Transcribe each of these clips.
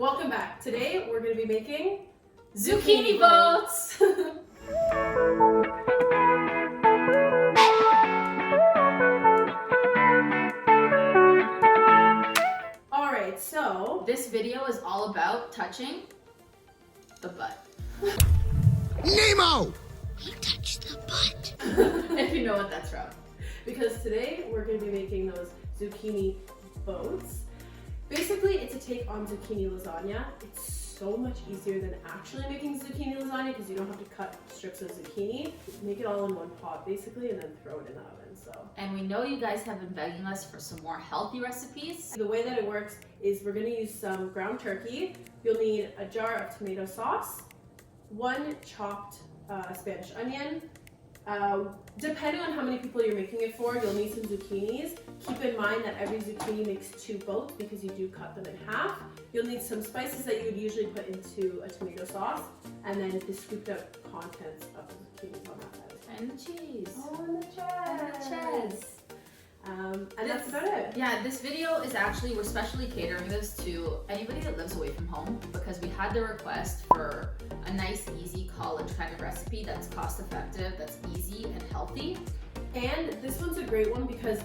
Welcome back. Today we're going to be making zucchini boats. Alright, so This video is all about touching the butt. Nemo! You touch the butt. If you know what that's from. because today we're going to be making those zucchini boats. Basically, it's a take on zucchini lasagna. It's so much easier than actually making zucchini lasagna because you don't have to cut strips of zucchini. Make it all in one pot basically and then throw it in the oven. And we know you guys have been begging us for some more healthy recipes. The way that it works is we're going to use some ground turkey. You'll need a jar of tomato sauce, one chopped Spanish onion. Depending on how many people you're making it for, you'll need some zucchinis. Keep in mind that every zucchini makes 2 boats because you do cut them in half. You'll need some spices that you would usually put into a tomato sauce, and then the scooped up contents of the zucchini on that side. And the cheese. Oh, and the cheese. And that's about it. Yeah, this video is actually, we're specially catering this to anybody that lives away from home because we had the request for a nice, easy college kind of recipe that's cost effective, that's easy and healthy. And this one's a great one because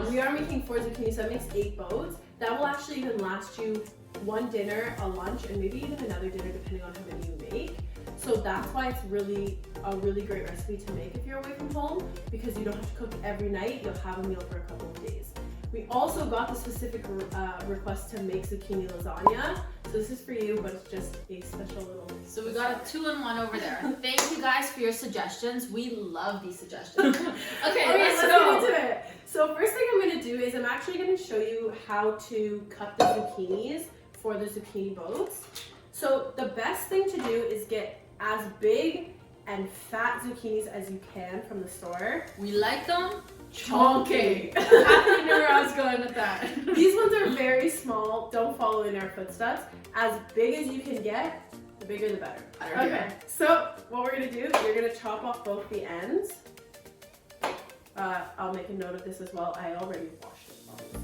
we are making 4 zucchini, so that makes 8 boats. That will actually even last you 1 dinner, a lunch, and maybe even another dinner depending on how many you make. So that's why it's really a really great recipe to make if you're away from home because you don't have to cook every night. You'll have a meal for a couple of days. We also got the specific request to make zucchini lasagna. So this is for you, but it's just a special little... So we got a 2-in-1 over there. Thank you guys for your suggestions. We love these suggestions. Okay, let's get into it. So first thing I'm going to do is I'm actually going to show you how to cut the zucchinis for the zucchini boats. So the best thing to do is get as big and fat zucchinis as you can from the store. We like them chunky. I didn't know where I was going with that. These ones are very small. Don't follow in our footsteps. As big as you can get, the bigger the better. Okay, so what we're gonna do, you're gonna chop off both the ends. I'll make a note of this as well. I already washed it, obviously.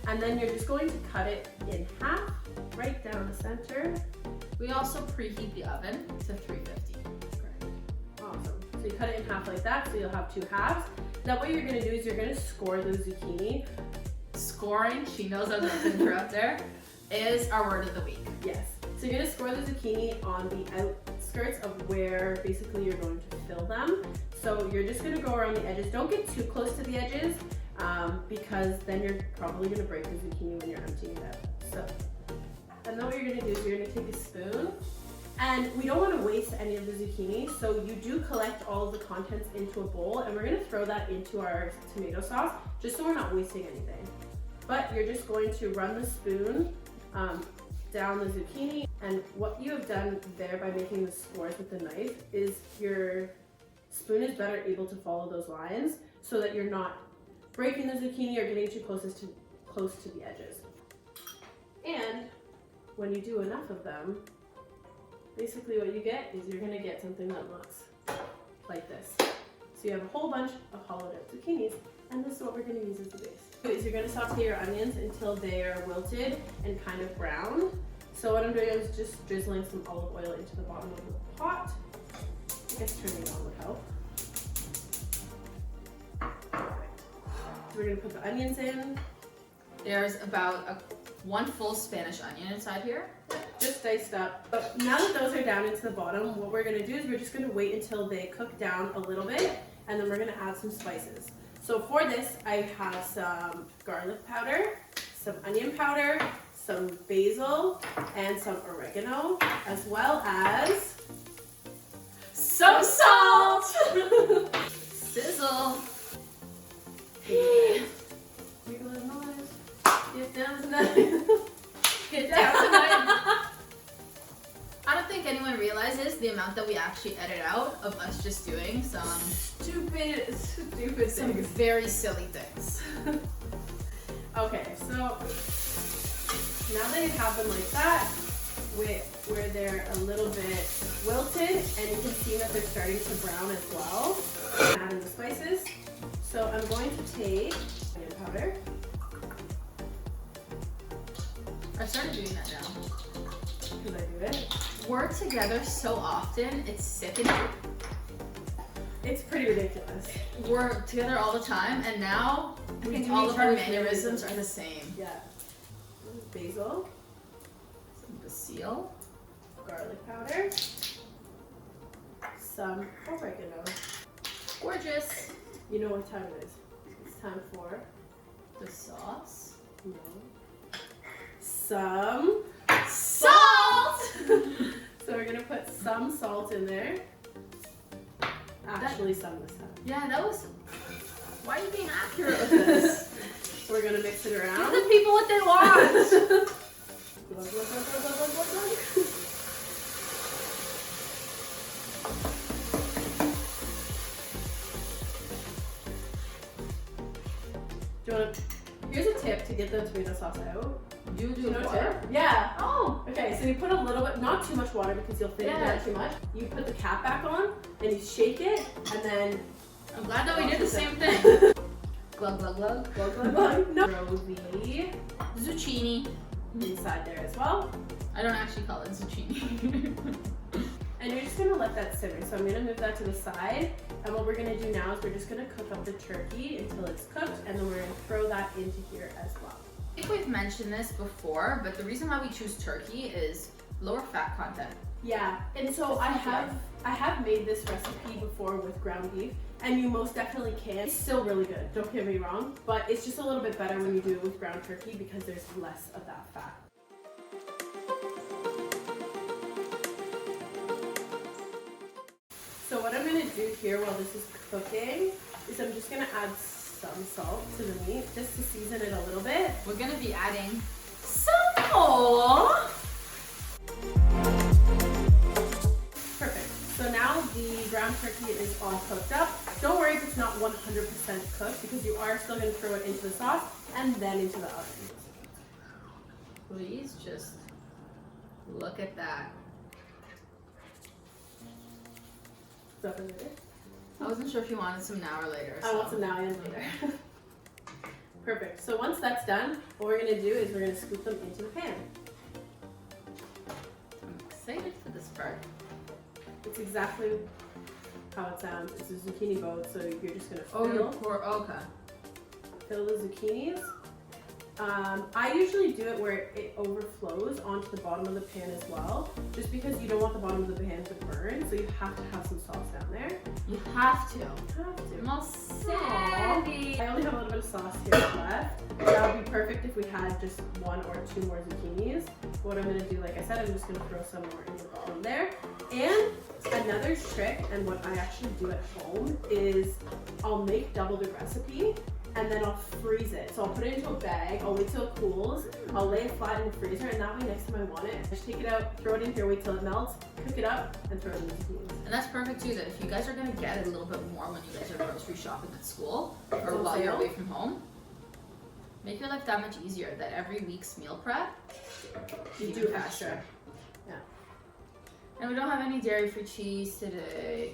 And then you're just going to cut it in half, right down the center. We also preheat the oven to 350. Correct. Awesome. So you cut it in half like that, so you'll have 2 halves. Now what you're gonna do is you're gonna score the zucchini. Scoring, she knows I'm gonna interrupt there, is our word of the week. Yes. So you're gonna score the zucchini on the outskirts of where basically you're going to fill them. So you're just gonna go around the edges. Don't get too close to the edges because then you're probably gonna break the zucchini when you're emptying it out. So, and then what you're gonna do is you're gonna take a spoon, and we don't want to waste any of the zucchini, so you do collect all of the contents into a bowl, and we're gonna throw that into our tomato sauce, just so we're not wasting anything. But you're just going to run the spoon down the zucchini, and what you have done there by making the scores with the knife is your spoon is better able to follow those lines, so that you're not breaking the zucchini or getting too close to the edges. And when you do enough of them, basically what you get is you're gonna get something that looks like this. So you have a whole bunch of hollowed out zucchinis, and this is what we're gonna use as the base. Is you're gonna saute your onions until they are wilted and kind of brown. So what I'm doing is just drizzling some olive oil into the bottom of the pot. I guess turning it on would help. Perfect. So we're gonna put the onions in. There's about 1 full Spanish onion inside here. Just diced up. But now that those are down into the bottom, what we're gonna do is we're just gonna wait until they cook down a little bit, and then we're gonna add some spices. So for this, I have some garlic powder, some onion powder, some basil, and some oregano, as well as some salt! Sizzle! Make a little noise. Get down tonight. Get down tonight. I don't think anyone realizes the amount that we actually edit out of us just doing some stupid some things. very silly things. Okay, so now that you have them like that, where they're a little bit wilted, and you can see that they're starting to brown as well, add in the spices. So I'm going to take onion powder. I started doing that now. We're together so often, it's sickening. It's pretty ridiculous. We're together all the time, and now I We think do all each of our other's mannerisms mannerisms. are the same. Yeah. Basil, Some basil. garlic powder, some oregano. Gorgeous. You know what time it is. It's time for The sauce. some Salt! So we're gonna put some salt in there. Actually, some this time. Yeah, that was... Why are you being accurate with this? We're gonna mix it Give around. the people what they want! Glug, glug, glug, glug, glug, glug, glug. Do you wanna? Here's a tip to get the tomato sauce out. You Do you know a water? tip? Yeah. Oh! Okay, so you put a little bit, not too much water because you'll thin it Yeah. down too much. You put the cap back on and you shake it, and then I'm glad that we did the same thing. Glug, glug, glug. glug, glug, glug. No. Throw the Zucchini. inside there as well. I don't actually call it zucchini. And you're just gonna let that simmer. So I'm gonna move that to the side. And what we're gonna do now is we're just gonna cook up the turkey until it's cooked, and then we're gonna throw that into here as well. I think we've mentioned this before, but the reason why we choose turkey is lower fat content. Yeah, and so I have made this recipe before with ground beef, and you most definitely can. It's still really good, don't get me wrong, but it's just a little bit better when you do it with ground turkey because there's less of that fat. So what I'm gonna do here while this is cooking is I'm just gonna add some salt to the meat just to season it a little bit. We're gonna be adding some more. Perfect. So now the ground turkey is all cooked up. Don't worry if it's not 100% cooked because you are still gonna throw it into the sauce and then into the oven. Please just look at that. Is that what it is? I wasn't sure if you wanted some now or later. I want some now and later. Perfect. So once that's done, what we're gonna do is we're gonna scoop them into the pan. I'm excited for this part. It's exactly how it sounds. It's a zucchini boat, so you're just gonna Oh, you fill, pour. Okay. fill the zucchinis. I usually do it where it overflows onto the bottom of the pan as well, just because you don't want the bottom of the pan to burn, so you have to have some sauce down there. You have to. Have to. Most Aw. savvy. I only have a little bit of sauce here left. That would be perfect if we had just 1 or 2 more zucchinis. What I'm gonna do, like I said, I'm just gonna throw some more in the bottom there. And another trick, and what I actually do at home, is I'll make double the recipe and then I'll freeze it. So I'll put it into a bag, I'll wait till it cools, I'll lay it flat in the freezer, and that way next time I want it, I just take it out, throw it in here, wait till it melts, cook it up, and throw it in the zucchinis. And that's perfect too, that if you guys are gonna get it a little bit more when you guys are grocery shopping at school or It's on while you're sale. away from home, make your life that much easier. That every week's meal prep, You even do faster. extra. And we don't have any dairy-free cheese today.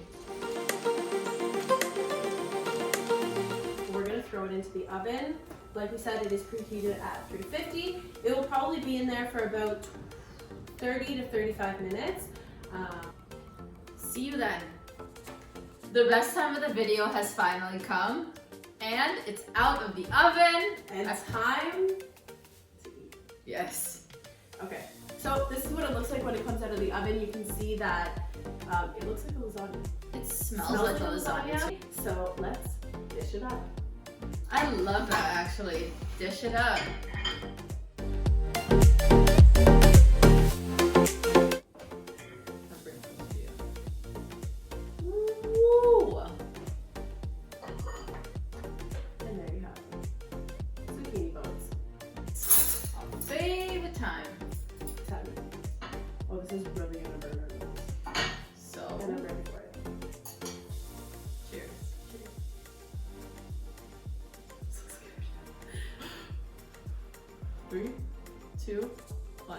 We're gonna throw it into the oven. Like we said, it is preheated at 350. It will probably be in there for about 30 to 35 minutes. See you then. The best time of the video has finally come, and it's out of the oven. And That's time to eat. Yes. Okay, so this is what it looks like when it comes out of the oven. You can see that it looks like a lasagna. It smells like a lasagna. So let's dish it up. I love that actually. Dish it up. I'll bring some to you. Woo! And there you have it. Zucchini bones. Our favorite time. 10. Oh, this is really gonna burn our nose. So, And I'm ready for it. cheers. So scared. 3, 2, 1.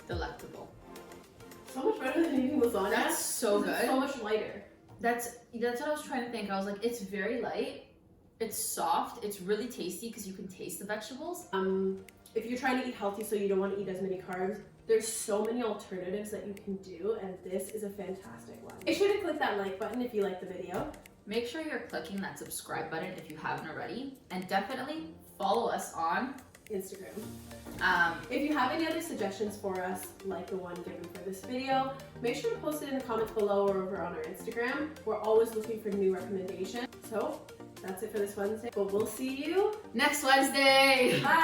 Delectable. So much better than eating lasagna. That's so It's good. so much lighter. That's what I was trying to think. I was like, it's very light. It's soft, it's really tasty because you can taste the vegetables. If you're trying to eat healthy so you don't want to eat as many carbs, there's so many alternatives that you can do, and this is a fantastic one. Make sure to click that like button if you like the video. Make sure you're clicking that subscribe button if you haven't already, and definitely follow us on Instagram. If you have any other suggestions for us, like the one given for this video, make sure to post it in the comments below or over on our Instagram. We're always looking for new recommendations. So that's it for this Wednesday, but we'll see you next Wednesday. Bye.